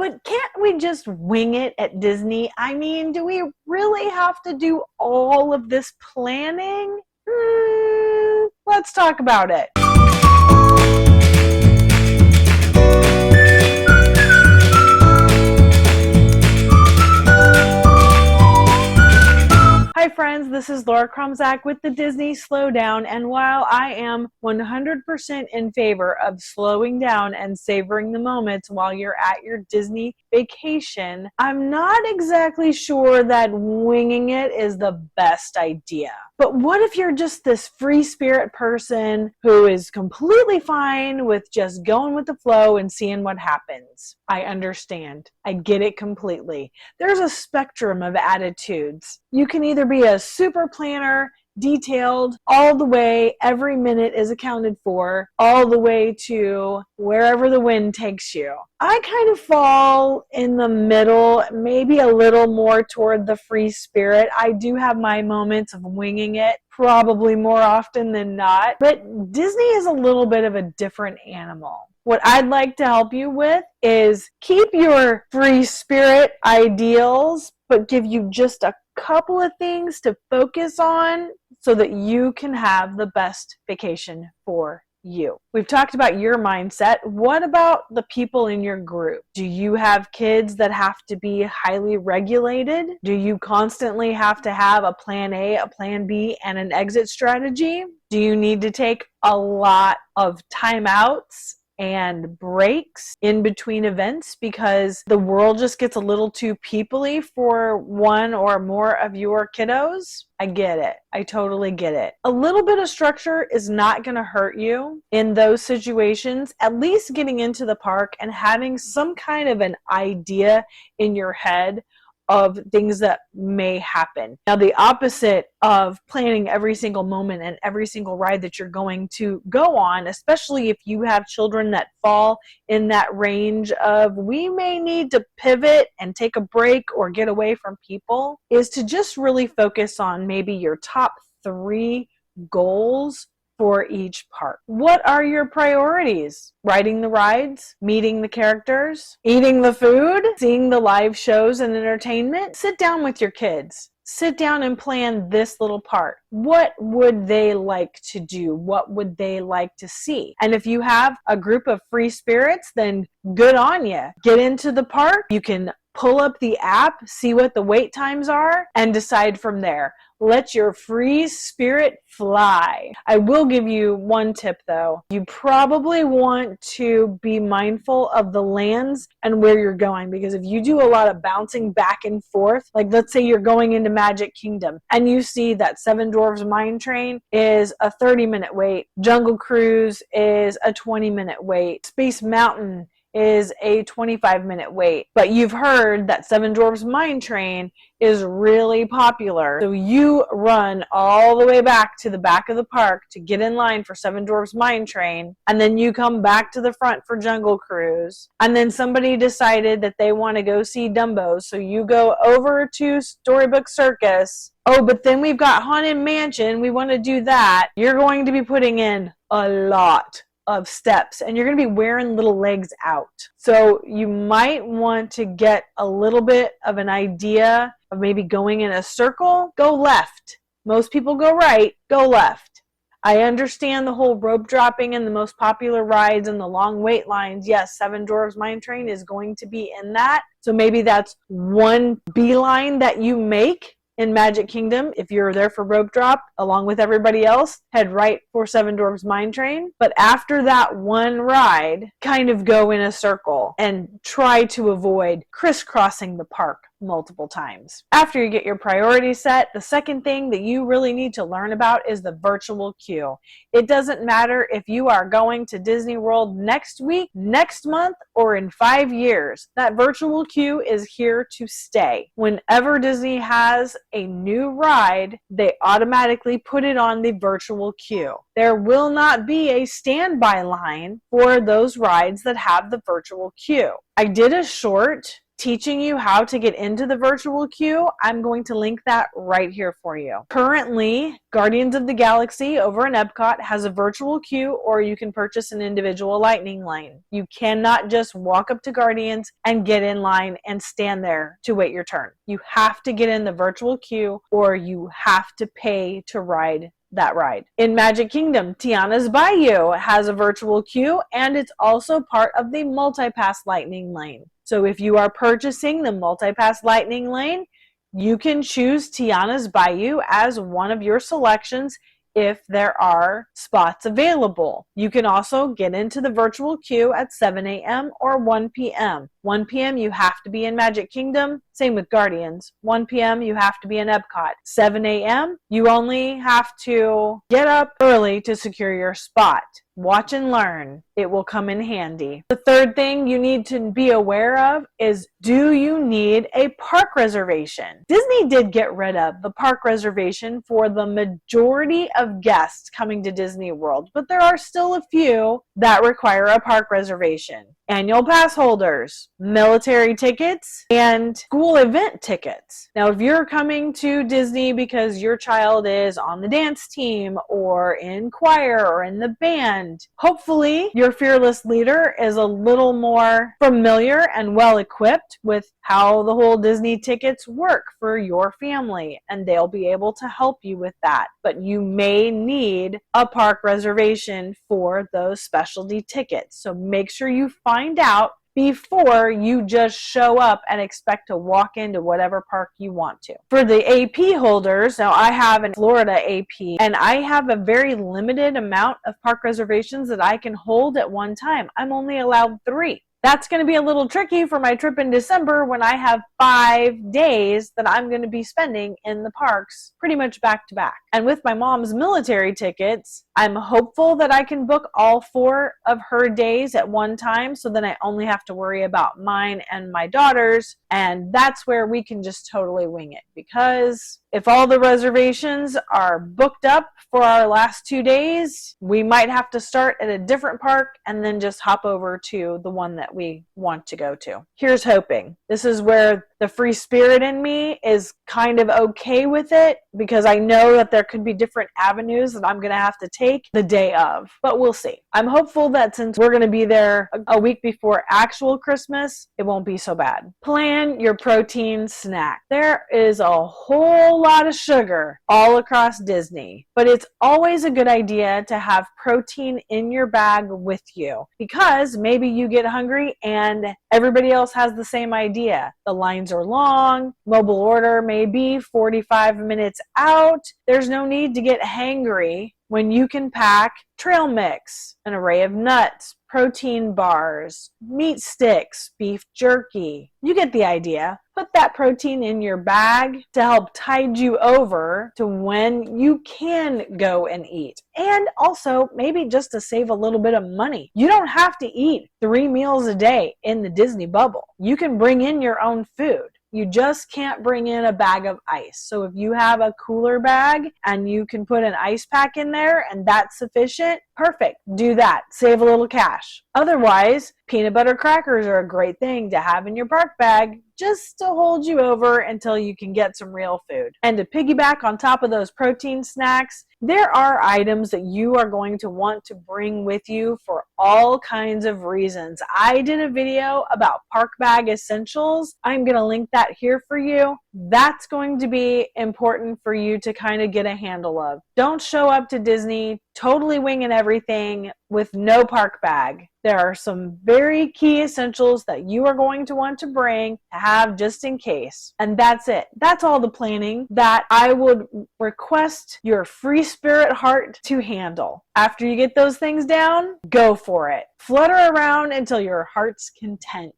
But can't we just wing it at Disney? I mean, do we really have to do all of this planning? Let's talk about it. Hi friends, this is Laura Krumzak with the Disney Slowdown, and while I am 100% in favor of slowing down and savoring the moments while you're at your Disney vacation, I'm not exactly sure that winging it is the best idea. But what if you're just this free spirit person who is completely fine with just going with the flow and seeing what happens? I understand. I get it completely. There's a spectrum of attitudes. You can either be a super planner, detailed all the way, every minute is accounted for, all the way to wherever the wind takes you. I kind of fall in the middle, maybe a little more toward the free spirit. I do have my moments of winging it, probably more often than not, but Disney is a little bit of a different animal. What I'd like to help you with is keep your free spirit ideals, but give you just a couple of things to focus on so that you can have the best vacation for you. We've talked about your mindset. What about the people in your group? Do you have kids that have to be highly regulated? Do you constantly have to have a plan A, a plan B, and an exit strategy? Do you need to take a lot of timeouts and breaks in between events because the world just gets a little too peoply for one or more of your kiddos? I get it. I totally get it. A little bit of structure is not going to hurt you in those situations. At least getting into the park and having some kind of an idea in your head of things that may happen. Now, the opposite of planning every single moment and every single ride that you're going to go on, especially if you have children that fall in that range of we may need to pivot and take a break or get away from people, is to just really focus on maybe your top 3 goals for each park. What are your priorities? Riding the rides, meeting the characters, eating the food, seeing the live shows and entertainment? Sit down with your kids. Sit down and plan this little part. What would they like to do? What would they like to see? And if you have a group of free spirits, then good on you. Get into the park. You can pull up the app, see what the wait times are, and decide from there. Let your free spirit fly. I will give you one tip though. You probably want to be mindful of the lands and where you're going, because if you do a lot of bouncing back and forth, like let's say you're going into Magic Kingdom and you see that Seven Dwarfs Mine Train is a 30-minute wait, Jungle Cruise is a 20-minute wait, Space Mountain is a 25-minute wait. But you've heard that Seven Dwarfs Mine Train is really popular. So you run all the way back to the back of the park to get in line for Seven Dwarfs Mine Train, and then you come back to the front for Jungle Cruise. And then somebody decided that they want to go see Dumbo, so you go over to Storybook Circus. Oh, but then we've got Haunted Mansion. We want to do that. You're going to be putting in a lot of steps and you're going to be wearing little legs out. So you might want to get a little bit of an idea of maybe going in a circle. Go left. Most people go right. Go left. I understand the whole rope dropping and the most popular rides and the long wait lines. Yes, Seven Dwarfs Mine Train is going to be in that. So maybe that's one beeline that you make in Magic Kingdom. If you're there for rope drop along with everybody else, head right for Seven Dwarfs Mine Train. But after that one ride, kind of go in a circle and try to avoid crisscrossing the park multiple times. After you get your priorities set, the second thing that you really need to learn about is the virtual queue. It doesn't matter if you are going to Disney World next week, next month, or in 5 years. That virtual queue is here to stay. Whenever Disney has a new ride, they automatically put it on the virtual queue. There will not be a standby line for those rides that have the virtual queue. I did a short teaching you how to get into the virtual queue, I'm going to link that right here for you. Currently, Guardians of the Galaxy over in Epcot has a virtual queue, or you can purchase an individual lightning lane. You cannot just walk up to Guardians and get in line and stand there to wait your turn. You have to get in the virtual queue, or you have to pay to ride that ride. In Magic Kingdom, Tiana's Bayou has a virtual queue, and it's also part of the Multipass Lightning Lane. So if you are purchasing the Multipass Lightning Lane, you can choose Tiana's Bayou as one of your selections if there are spots available. You can also get into the virtual queue at 7 a.m. or 1 p.m. 1 p.m. you have to be in Magic Kingdom. Same with Guardians. 1 p.m. you have to be in Epcot. 7 a.m. you only have to get up early to secure your spot. Watch and learn. It will come in handy. The third thing you need to be aware of is, do you need a park reservation? Disney did get rid of the park reservation for the majority of guests coming to Disney World, but there are still a few that require a park reservation. Annual pass holders, military tickets, and school event tickets. Now, if you're coming to Disney because your child is on the dance team or in choir or in the band, hopefully your fearless leader is a little more familiar and well equipped with how the whole Disney tickets work for your family, and they'll be able to help you with that. But you may need a park reservation for those specialty tickets. So make sure you find out before you just show up and expect to walk into whatever park you want to. For the AP holders, now I have a Florida AP, and I have a very limited amount of park reservations that I can hold at one time. I'm only allowed 3. That's going to be a little tricky for my trip in December when I have 5 days that I'm going to be spending in the parks pretty much back to back. And with my mom's military tickets, I'm hopeful that I can book all 4 of her days at one time, so then I only have to worry about mine and my daughter's, and that's where we can just totally wing it. Because if all the reservations are booked up for our last 2 days, we might have to start at a different park and then just hop over to the one that we want to go to. Here's hoping. This is where the free spirit in me is kind of okay with it, because I know that there could be different avenues that I'm going to have to take the day of, but we'll see. I'm hopeful that since we're going to be there a week before actual Christmas, it won't be so bad. Plan your protein snack. There is a whole lot of sugar all across Disney, but it's always a good idea to have protein in your bag with you, because maybe you get hungry and everybody else has the same idea. The lines are long, mobile order may be 45 minutes out. There's no need to get hangry when you can pack trail mix, an array of nuts, protein bars, meat sticks, beef jerky. You get the idea. Put that protein in your bag to help tide you over to when you can go and eat. And also maybe just to save a little bit of money. You don't have to eat 3 meals a day in the Disney bubble. You can bring in your own food. You just can't bring in a bag of ice. So if you have a cooler bag and you can put an ice pack in there and that's sufficient, perfect. Do that. Save a little cash. Otherwise, peanut butter crackers are a great thing to have in your park bag, just to hold you over until you can get some real food. And to piggyback on top of those protein snacks, there are items that you are going to want to bring with you for all kinds of reasons. I did a video about park bag essentials. I'm going to link that here for you. That's going to be important for you to kind of get a handle of. Don't show up to Disney totally winging everything with no park bag. There are some very key essentials that you are going to want to bring to have just in case. And that's it. That's all the planning that I would request your free spirit heart to handle. After you get those things down, go for it. Flutter around until your heart's content.